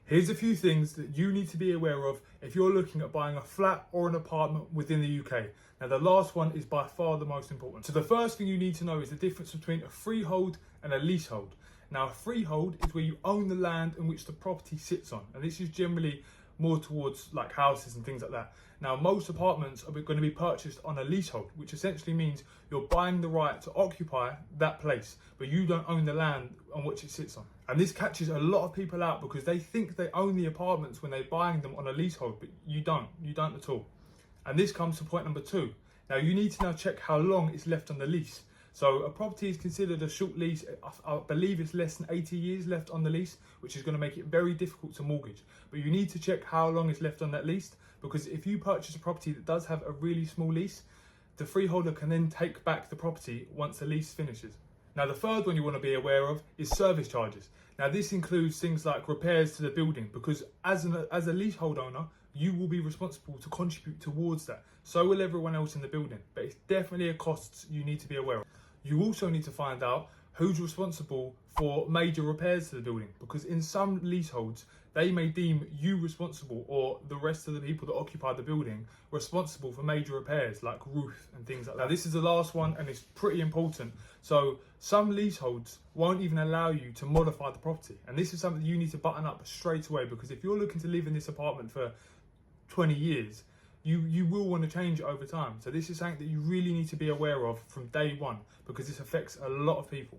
Here's a few things that you need to be aware of if you're looking at buying a flat or an apartment within the UK. Now, the last one is by far the most important. So the first thing you need to know is the difference between a freehold and a leasehold. Now, a freehold is where you own the land in which the property sits on, and this is generally more towards like houses and things like that. Now, most apartments are going to be purchased on a leasehold, which essentially means you're buying the right to occupy that place, but you don't own the land on which it sits on. And this catches a lot of people out because they think they own the apartments when they're buying them on a leasehold, but you don't at all. And this comes to point number 2. Now, you need to now check how long is left on the lease. So a property is considered a short lease. I believe it's less than 80 years left on the lease, which is going to make it very difficult to mortgage. But you need to check how long is left on that lease, because if you purchase a property that does have a really small lease, the freeholder can then take back the property once the lease finishes. Now, the third one you want to be aware of is service charges. Now, this includes things like repairs to the building, because as a leasehold owner, you will be responsible to contribute towards that. So will everyone else in the building, but it's definitely a cost you need to be aware of. You also need to find out who's responsible for major repairs to the building, because in some leaseholds, they may deem you responsible, or the rest of the people that occupy the building responsible for major repairs like roof and things like that. Now, this is the last one, and it's pretty important. So some leaseholds won't even allow you to modify the property. And this is something you need to button up straight away, because if you're looking to live in this apartment for 20 years, you will want to change it over time. So this is something that you really need to be aware of from day one, because this affects a lot of people.